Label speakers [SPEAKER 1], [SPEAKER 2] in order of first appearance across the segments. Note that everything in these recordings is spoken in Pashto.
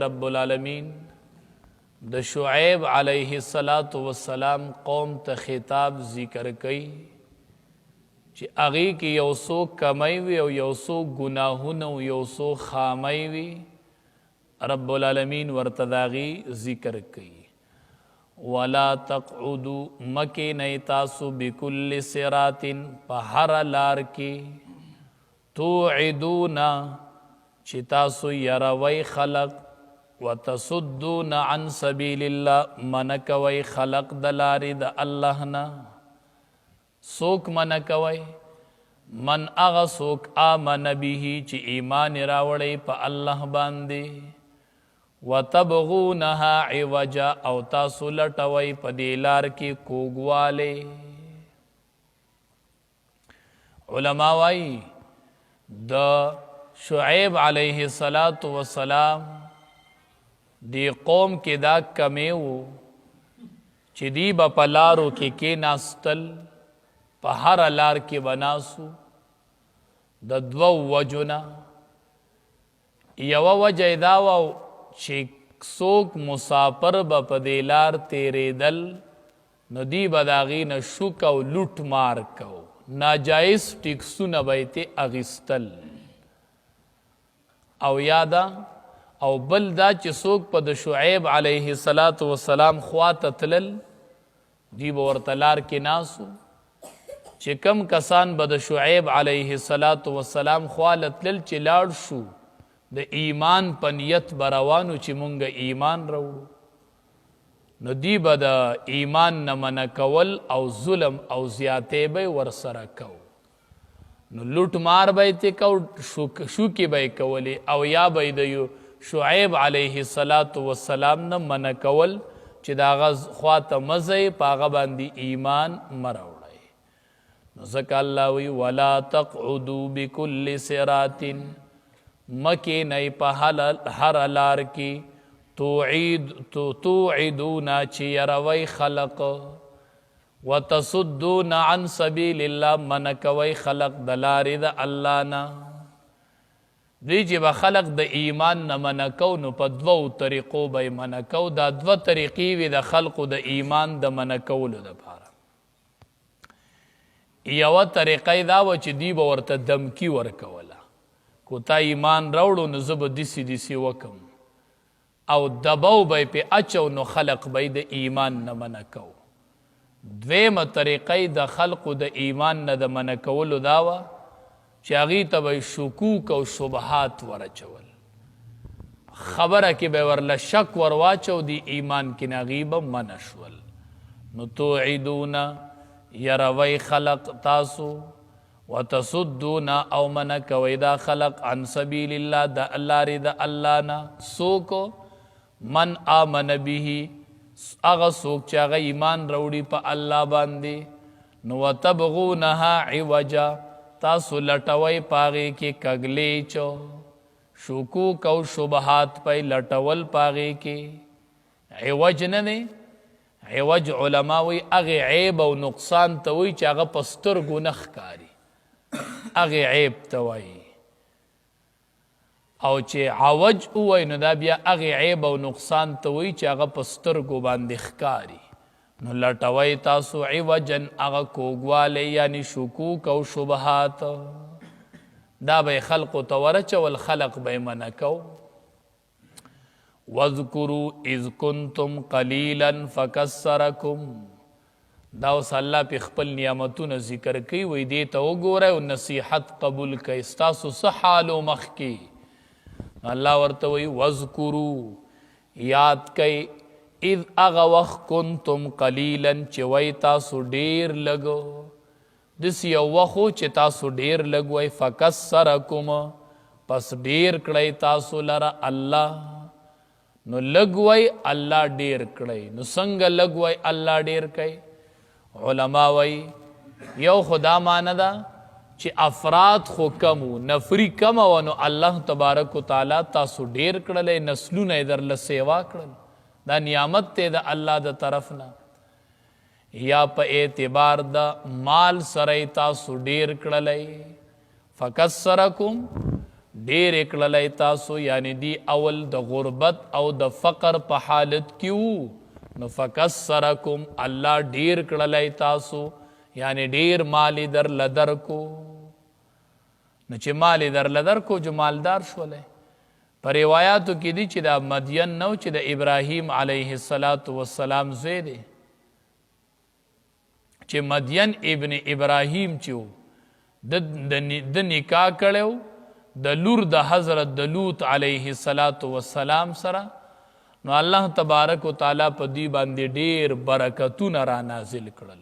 [SPEAKER 1] रब्बुल आलमीन द शुऐब अलैहिस्सलातु वस्सलाम कौम त खिताब ज़िक्र कई कि अगी की यौसो कमाई वी और यौसो गुनाहुन और यौसो खामाई वी रब्बुल आलमीन वर्तदागी ज़िक्र कई वला तक़उदु मके नई तासु बिकुल्लि सिरातिन पहर लार की तुइदूना चितासु यरवै खलक व तसुद्दून अन सबीलिल्लाह मनकवै खलक दलारी द अल्लाह ना सोक मनकवै मन अग सोक आमन बिही ची ईमान रावड़े प अल्लाह बांदे व तबगूनहा इवजा औ तासु लटवै प दिलार की कोगवाले। उलमावाई द शुऐब अलैहिस्सलातु वस्सलाम दी कौम के दा कमेऊ चिदी बपलारो के नास्तल पहार लार के बनासु द द्व वजुना यव वजैदावा चिक सोक मुसाफर बपदेलार तेरे दल नदी बदागी न शुक औ लुट मार कौ नाजाइज टिक्सु न बैते अगिस्तल औ यादा औ बलदा चिसोक पद शुऐब अलैहिस्सलातु वस्सलाम ख्वात तलल जीब और तलार के नासु चिकम कसान बद शुऐब अलैहिस्सलातु वस्सलाम ख्वालतलल चिलाड़ शु द ईमान पनियत बरवानु चिमुंग ईमान रवड़ु नदी बद ईमान न मन कवल औ जुलम औ ज़ियाते बे वरसरा कौ न लुट मार बैते कौ शुकी बै कवले औ या बैदयु शुऐब अलैहिस्सलातु वस्सलाम न मन कवल चिदागज ख्वात मज़े पागा बांदी ईमान मरवड़े नज़क अल्लाह वी वला तक़उदु बिकुल्लि सिरातिन मके नई पहल हर लार की तुइदूना चियरवै खलक व तसुद्दून अन सबीलिल्लाह मनकवै खलक दलारी द अल्लाह ना दीजिए ब खलक द ईमान न मनकौ न पद्वो तरीक़ो बै मनकौ दा द्व तरीक़ी वी द खल्क़ द ईमान द मनकौल द पारा यव तरीक़ै दा व ची दी बवर्त दमकी वर्कवला कोता ईमान रवड़ो न ज़ब दिसी दिसी वकम औ दबौ बै पे अचौ न खलक बै द ईमान न मनकौ द्वेम तरीक़ै द खल्क़ द ईमान न द मनकौल दावा चागी तब शुकूक और शुबहात वरचवल खबर के बेवरला शक वरवाचौ दी ईमान की नगीब मनशवल नुतुइदूना यरवै खलक तासु व तसुद्दूना औ मनक वैदा खलक अन सबीलिल्लाह द अल्लाह द अल्लाह ना सोको मन आमन बिही अग सोक चागा ईमान रौड़ी प अल्लाह बांदे नु तबगूनहा इवजा तासु लटवै पागे के कगले चो शुकू कौ शुबहात पै लटवल पागे के एवज न ने एवज उलमा वही अगे ऐब और नुकसान तवई चागा पस्तर गुनख कारी अगे ऐब तवई औ चे आवज उवै नुदा बिया अगे ऐब और नुकसान तवई चागा पस्तर गु बांदिखकारी न लटवै तासु इवजन अग कोगवाले यानी शुकूक औ शुबहात दा बै खल्क़ तवरच वल खलक बै मनकौ वज़कुरु इज़ कुंतुम कलीलन फकस्सरकुम दाव सल्ला पे खपल नियामतुन ज़िक्र की वही दे तो गोरे उ नसीहत कबूल कै स्तासु सहालो मख की अल्लाह वर्त वही वज़कुरु याद कै इद अग वक़्त कुंतुम कलीलन चिवै तासु डेर लगो दिस यौ वखो चे तासु डेर लगवै फकस्सरकुम पस डेर कड़ै तासु लरा अल्लाह नु लगवै अल्लाह डेर कड़ै नु संग लगवै अल्लाह डेर कै उलमा वै यौ खुदा मानदा चे अफराद खो कमु नफरी कम वनु अल्लाह तबारक व ताला तासु डेर कड़ले नस्लु न इधर ल सेवा कड़ल दा नियामत ते द अल्लाह द तरफ ना या प एतिबार द माल सरैता सुडेर कड़लै फकस्सरकुम ډیر کړلای تاسو یعنی دی اول د غربت او د فقر په حالت کې وو نو فکسرکم الله ډیر کړلای تاسو یعنی ډیر مالی در لدر کو نو چې مالی در لدر کو جو مالدار شولای په روایاتو کې دي چې دا مدین نو چې د ابراهیم علیه السلام زوی دی چې مدین ابن ابراهیم چې د نکاح کړو د لور د حضرت د لوط علیه السلام سره نو الله تبارک وتعالی په دی باندې ډیر برکتونه را نازل کړل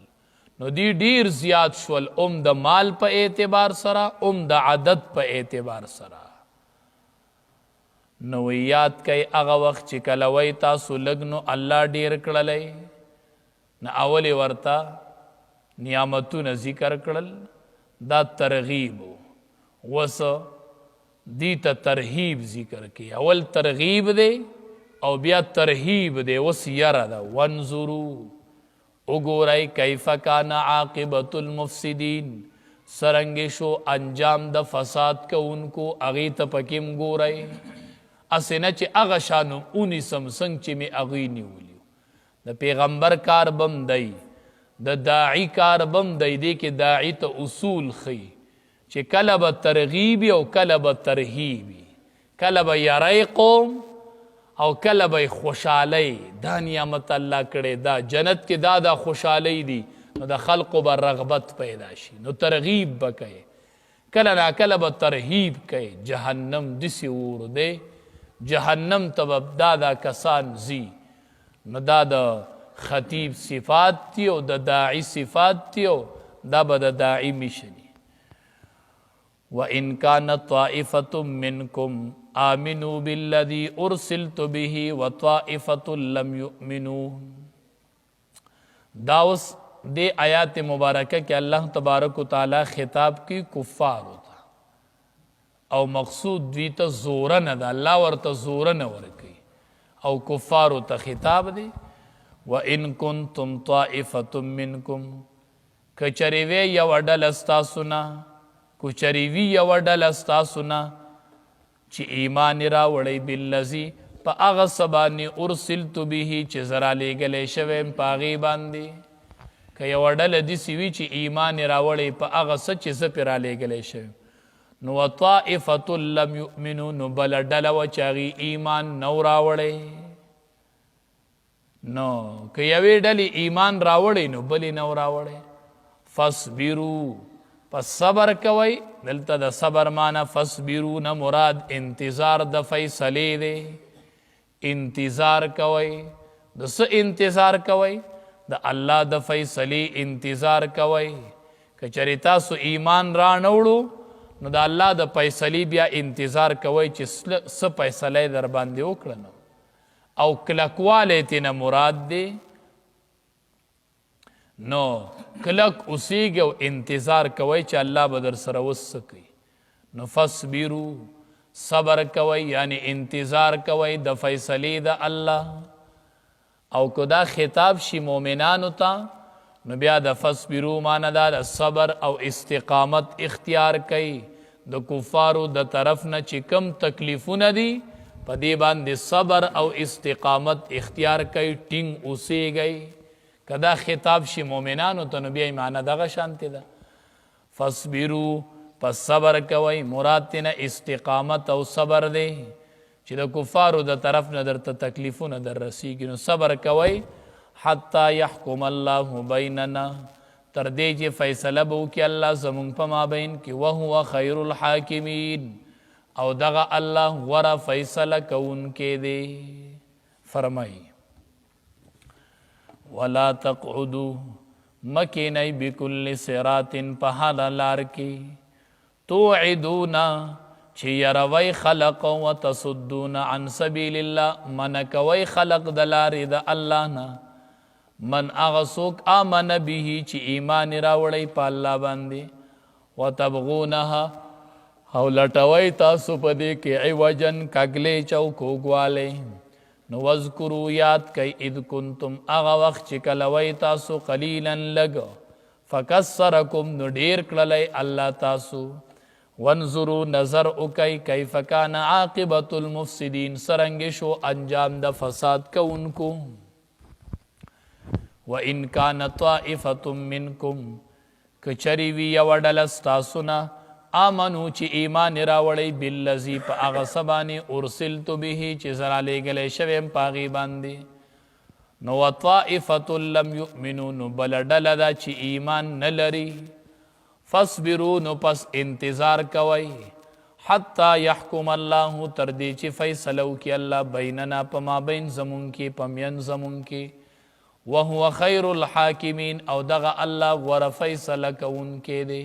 [SPEAKER 1] نو دی ډیر زیات شول د مال په اعتبار سره د عدد په اعتبار سره نو یاد کئ هغه وخت چې کله وای تاسو لږ نو الله ډیر کړلی نه اولی ورته نعمتونه ذکر کړل دا ترغیب وس دی ته ترهیب ذکر کی اول ترغیب دی او بیا ترهیب دی وس یره ده وانظروا وګورئ کیف کان عاقبت المفسدین سرنګ شو انجام د فساد کوونکو هغې ته پکې م ګورئ اسې نه چې هغه شانو اونیسم څنګه چې مې هغوی نیولي د پیغمبر کار بم دی د داعی کار بم دی دی کې داعی ته اصول ښیي چې کله به ترغیبي او کله به ترهیبي کله به یری قوم او کله به خوشحالی دا نعمت الله کړی دا جنت کې دا خوشحالی دی نو د خلقو به رغبت پیدا شي نو ترغیب به کوي کله نا کله به ترهیب کوي جهنم داسې اور دی جهنم ته به دا کسان ځي نو دا د خطیب صفات دی او د داعی صفات دی او دا به د داعی میشني وَإِنْ كَانَتْ طَائِفَةٌ مِّنْكُمْ آمِنُوا بِالَّذِي أُرْسِلْتُ بِهِ وَطَائِفَةٌ لَمْ يُؤْمِنُوا دا اوس دې آیات مبارکه کې الله تبارک و تعالی خطاب کی کفار ہوتا او مقصود دوی ته زوره نه ده الله ورته زوره نه ورکوي او کفارو ته خطاب دی وَإِنْ كُنْتُمْ طَائِفَةٌ مِّنْكُمْ کچری وی یو ډله ستاسو نه کچری وی یو ډله ستاسو نه چې ایمان راوړی بالذي په هغه څه باندې ارسلت به چې زه رالیږلی شوی یم په هغې باندې که یوه ډله داسې وي چې ایمان راوړی په هغه څه چې زه پرې رالیږلی شوی نو وطائفة لم یؤمنو نو بله ډله وه چې هغې ایمان نو راوړی نو که یوې ډلې ایمان راوړی نو بلې نو راوړی فاصبروا پس صبر کوي دلته د صبر معنی فاصبروا نه مراد انتظار د فیصلې دی انتظار کوي د څه انتظار کوي د الله د فیصلې انتظار کوي که چېرې تاسو ایمان را نه وړو نو د الله د فیصلې بیا انتظار کوي چې څه فیصله یې در باندې وکړه نو او کلکوالی تېنه مراد دی نو کلک اوسیږي او انتظار کوي چې الله به در سره اوس څه کوي نو فاصبرو صبر کوي یعنی انتظار کوي د فیصلې د الله او که دا خطاب شي مؤمنانو ته نو بیا د فاصبرو معنی دا د صبر او استقامت اختیار کوي د کفارو د طرف نه چې کم تکلیفونه دي په دې باندې صبر او استقامت اختیار کوي ټینګ اوسیږئ که دا خطاب شي مؤمنانو ته نو بیا یې معنی دغه شانتې ده فاصبرو پس صبر کوئ مراد تېنه استقامت او صبر دی چې د کفارو د طرف نه درته تکلیفونه در رسیږي نو صبر کوئ حتی یحکم الله بیننا تر دې چې فیصله به وکړي الله زموږ په مابین کې وهو خیر الحاکمین او دغه الله غوره فیصله کوونکی دی فرمایي ولا تقعدوا مکینئ بکل صراط په هر لار کې توعدون چې یروئ خلق وتصدون عن سبیل الله منع کوئ خلق د لارې د الله نه من هغه څوک آمن به چې ایمان راوړی په الله باندې وتبغونها او لټوئ تاسو په دې کې عوجن کږلې چوکوږوالی نو وذکرو یاد کئ اذ کنتم هغه وخت چې کله وئ تاسو قلیلا لږ فکسرکم نو ډیر کړلی الله تاسو وانظروا نظر اکی کیف کان عاقبت المفسدین سرنگ شو انجام د فساد کونکو وان کان طائفة منکم کچری وی وډل استاسنا آمنو چې ایمان راوړی بالذی په هغه سبانی ارسلت به چې زرا لېږلی شویم پاغي باندې نو وطائفة لم یؤمنوا نو بل ډله ده چې ایمان نه لري فاصبروا نو پس انتظار کوئ حتی یحکم الله تر دې چې فیصله وکړي الله بیننا په مابین زمون کې په مین زمون کې وهو خیر الحاکمین او دغه الله غوره فیصله کوونکی دی